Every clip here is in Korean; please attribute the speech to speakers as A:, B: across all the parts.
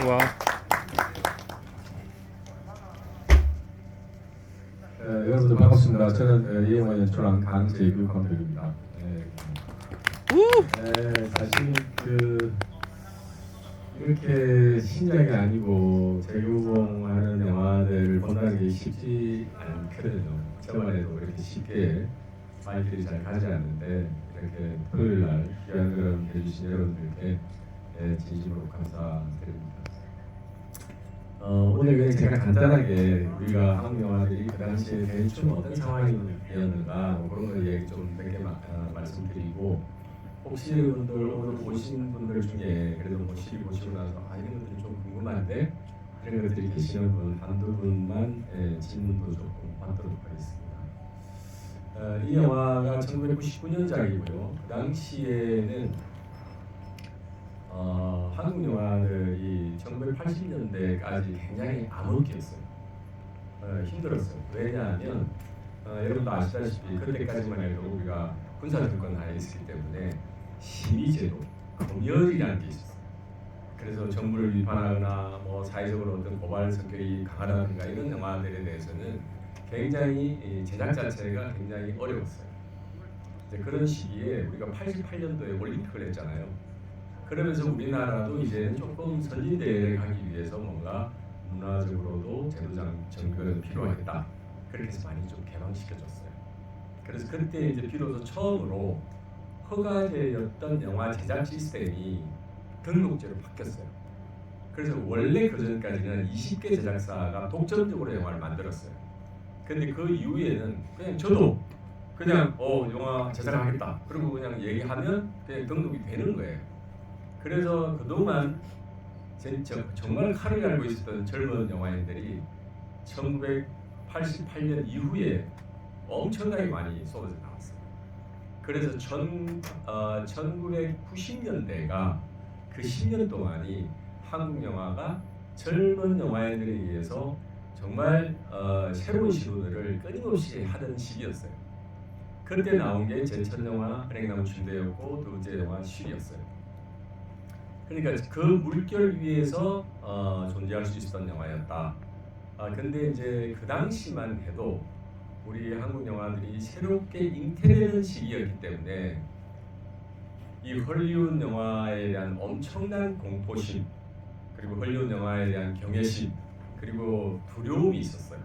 A: 와.
B: 여러분들 반갑습니다. 저는 이 영화 연출한 강재규 감독입니다. 사실 이렇게 신작이 아니고 재개봉하는 영화들을 본다는 게 쉽지 않거든요. 저만 해도 그렇게 쉽게 마이크들이 잘 가지 않는데 이렇게 토요일 날 귀한 그런 해주신 여러분들께 진심으로 감사드립니다. 오늘 그냥 제가 간단하게 우리가 한국 영화들이 그 당시에 대충 어떤 상황이었는가 그런 걸 얘기 좀 몇 개 말씀드리고, 혹시 여러분들 오늘 보신 분들 중에 그래도 뭐 시리 보시고 나서 이런 것들이 좀 궁금한데 이런 것들이 계시는 분 한두 분만 질문도 조금 받도록 하겠습니다. 이 영화가 1999년작이고요. 그 당시에는 한국 영화들이 1980년대까지 굉장히 암흑기였어요. 힘들었어요. 왜냐하면 여러분도 아시다시피 그때까지만 해도 우리가 군사정권 하에 있었기 때문에 심의제도, 검열이라는 게 있었어요. 그래서 정부를 비판하거나 뭐 사회적으로 어떤 고발 성격이 강하다든가 이런 영화들에 대해서는 굉장히 제작 자체가 굉장히 어려웠어요. 이제 그런 시기에 우리가 88년도에 올림픽을 했잖아요. 그러면서 우리나라도 이제는 조금 선진대회를 가기 위해서 뭔가 문화적으로도 제도정비가 필요하겠다. 그렇게 해서 많이 좀 개방시켜줬어요. 그래서 그때 이제 비로소 처음으로 허가제였던 영화 제작 시스템이 등록제로 바뀌었어요. 그래서 원래 그 전까지는 20개 제작사가 독점적으로 영화를 만들었어요. 근데 그 이후에는 그냥 저도 그냥 영화 제작하겠다. 그리고 그냥 얘기하면 그냥 등록이 되는 거예요. 그래서 그동안 정말 칼을 갈고 있었던 젊은 영화인들이 1988년 이후에 엄청나게 많이 쏟아져 나왔어요. 그래서 1990년대가 그 10년 동안이 한국 영화가 젊은 영화인들에 의해서 정말 새로운 시도들을 끊임없이 하던 시기였어요. 그때 나온 게 제첫 영화 은행나무 침대였고, 두 번째 영화 쉬였어요. 그러니까 그 물결 위에서 존재할 수 있었던 영화였다. 근데 이제 그 당시만 해도 우리 한국 영화들이 새롭게 잉태되는 시기였기 때문에 이 헐리우드 영화에 대한 엄청난 공포심, 그리고 헐리우드 영화에 대한 경외심, 그리고 두려움이 있었어요.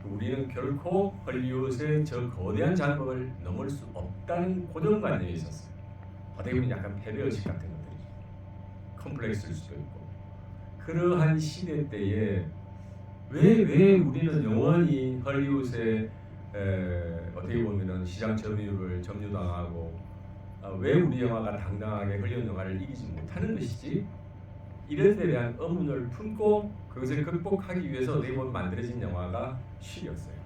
B: 우리는 결코 헐리우드의 저 거대한 장벽을 넘을 수 없다는 고정관념이 있었어요. 어떻게 보면 약간 패배의식 같은 것들이죠. 컴플렉스일 수도 있고. 그러한 시대 때에 왜 우리는 영원히 헐리우드에 어떻게 보면은 시장 점유당하고 왜 우리 영화가 당당하게 헐리우드 영화를 이기지 못하는 것이지? 이런 데 대한 의문을 품고 그것을 극복하기 위해서 어떻게 보면 만들어진 영화가 쉬였어요.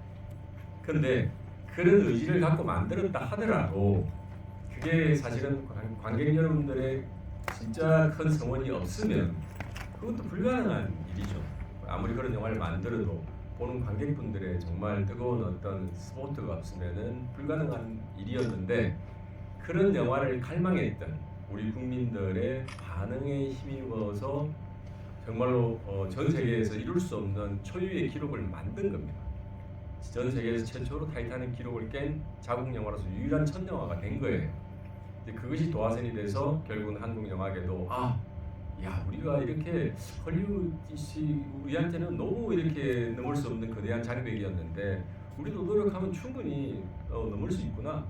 B: 그런데 그런 의지를 갖고 만들었다 하더라도 그게 사실은 관객 여러분들의 진짜 큰 성원이 없으면 그것도 불가능한 일이죠. 아무리 그런 영화를 만들어도 보는 관객분들의 정말 뜨거운 어떤 스포트가 없으면은 불가능한 일이었는데, 그런 영화를 갈망했던 우리 국민들의 반응에 힘입어서 정말로 전 세계에서 이룰 수 없는 초유의 기록을 만든 겁니다. 전 세계에서 최초로 타이타닉 기록을 깬 자국 영화로서 유일한 첫 영화가 된 거예요. 그것이 도화선이 돼서 결국은 한국 영화계도 우리가 이렇게 헐리우드이 우리한테는 너무 이렇게 넘을 수 없는 거대한 장벽이었는데 우리도 노력하면 충분히 넘을 수 있구나.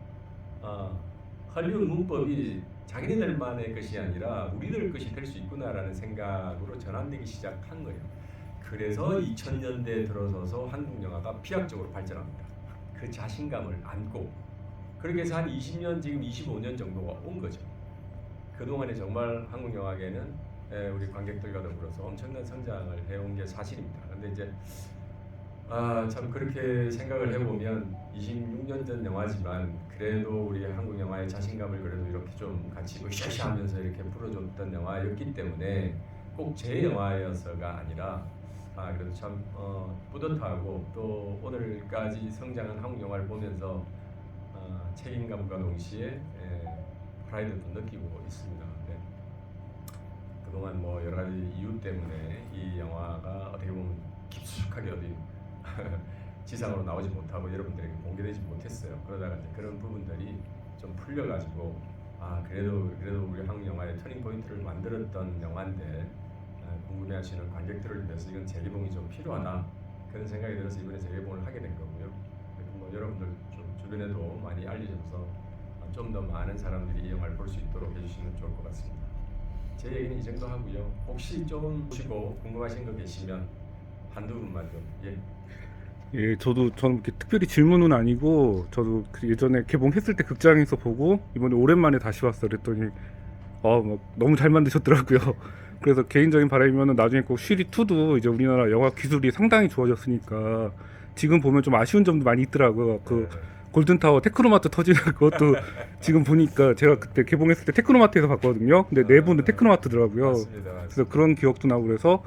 B: 헐리우드 문법이 자기네들만의 것이 아니라 우리들 것이 될 수 있구나라는 생각으로 전환되기 시작한 거예요. 그래서 2000년대에 들어서서 한국 영화가飛躍적으로 발전합니다. 그 자신감을 안고 그렇게 해서 한 20년, 지금 25년 정도가 온 거죠. 그동안에 정말 한국 영화계는 우리 관객들과 더불어서 엄청난 성장을 해온 게 사실입니다. 그런데 이제 참 그렇게 생각을 해보면 26년 전 영화지만 그래도 우리 한국 영화의 자신감을 그래도 이렇게 좀 같이 으쌰으쌰하면서 이렇게 풀어줬던 영화였기 때문에 꼭 제 영화여서가 아니라 그래도 참 뿌듯하고 또 오늘까지 성장한 한국 영화를 보면서 책임감과 동시에 프라이드도 느끼고 있습니다. 네. 그동안 뭐 여러 가지 이유 때문에 이 영화가 어떻게 보면 깊숙하게 어디 지상으로 나오지 못하고 여러분들에게 공개되지 못했어요. 그러다가 이제 그런 부분들이 좀 풀려가지고 그래도 우리 한국 영화의 터닝 포인트를 만들었던 영화인데 궁금해하시는 관객들을 위해서 이건 재개봉이 좀 필요하다 그런 생각이 들어서 이번에 재개봉을 하게 된 거고요. 뭐 여러분들 좀 주변에도 많이 알리셔서 좀 더 많은 사람들이 이 영화를 볼 수 있도록 해주시면 좋을 것 같습니다. 제 얘기는 이 정도 하고요. 혹시 좀 보시고 궁금하신 거 계시면 한두 분만 좀
A: 예, 저는 이렇게 특별히 질문은 아니고 저도 그 예전에 개봉했을 때 극장에서 보고 이번에 오랜만에 다시 왔어 그랬더니 막 너무 잘 만드셨더라고요. 그래서 개인적인 바람이면은 나중에 꼭 쉬리 2도 이제 우리나라 영화 기술이 상당히 좋아졌으니까 지금 보면 좀 아쉬운 점도 많이 있더라고요. 그 골든타워 테크노마트 터지는 그것도 지금 보니까 제가 그때 개봉했을 때 테크노마트에서 봤거든요. 근데 내부는 테크노마트더라고요.
B: 맞습니다.
A: 그래서 그런 기억도 나고 그래서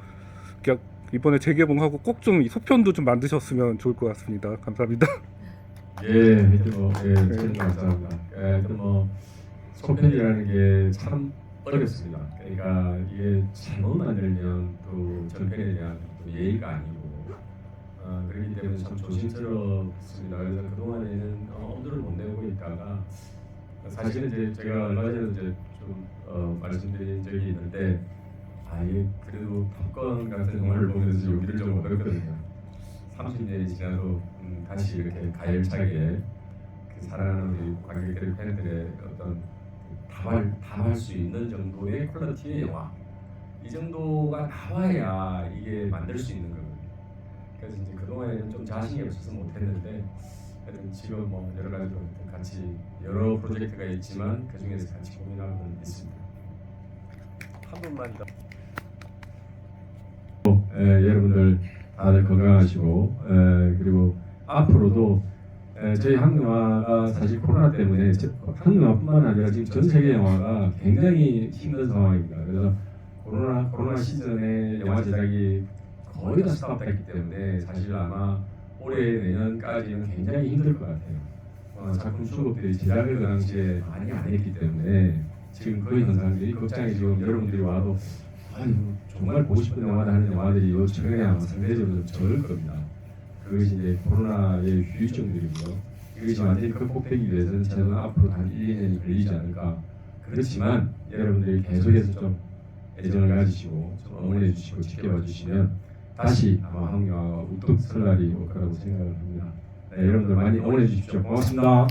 A: 그냥 이번에 재개봉하고 꼭 좀 소편도 좀 만드셨으면 좋을 것 같습니다. 감사합니다.
B: 하여튼 감사합니다. 하여튼 소편이라는 게 참 어렵습니다. 그러니까 이게 잘못 만들면 또 전편에 대한 또 예의가 아니고 그렇기 때문에 참 조심스럽습니다. 그래서 그동안에는 엄두를 못 내고 있다가 사실은 이제 제가 얼마 전에 이제 좀 말씀드린 적이 있는데 이게 그래도 탑건 같은 영화를 보면서 용기를 좀 얻었거든요. 30년이 지나도 다시 이렇게 가열차게 그 사랑하는 우리 관객들 팬들의 어떤 담을 수 있는 정도의 퀄리티의 영화 이 정도가 나와야 이게 만들 수 있는 거거든요. 그래서 이제 그동안에는 좀 자신이 없어서 못했는데 하여튼 지금 뭐 여러 가지로 같이 여러 프로젝트가 있지만 그 중에서 같이 고민하고는 있습니다. 한 분만 더. 여러분들 다들 건강하시고 그리고 앞으로도 저희 한국 영화가 사실 코로나 때문에 한국 영화뿐만 아니라 지금 전 세계 영화가 굉장히 힘든 상황입니다. 그래서 코로나 시즌에 영화 제작이 거의 다 스탑됐기 때문에 사실 아마 올해 내년까지는 굉장히 힘들 것 같아요. 작품 수급들이 제작을 그 당시에 많이 안 했기 때문에 지금 그 현상들이 극장에 지금 여러분들이 와도 정말 보고 싶은 영화다 하는 영화들이 요 최근에 아마 상대적으로 좀 적을 겁니다. 그것이 이제 코로나의 후유증들이고요. 이것이 완전히 극복되기 위해서는 저는 앞으로 한 1, 2년이 걸리지 않을까. 그렇지만 여러분들이 계속해서 좀 애정을 가지시고 좀 응원해 주시고 지켜봐 주시면 다시 아마 한국 영화가 우뚝 설 날이 올 거라고 생각을 합니다. 여러분들 많이 응원해 주십시오. 고맙습니다.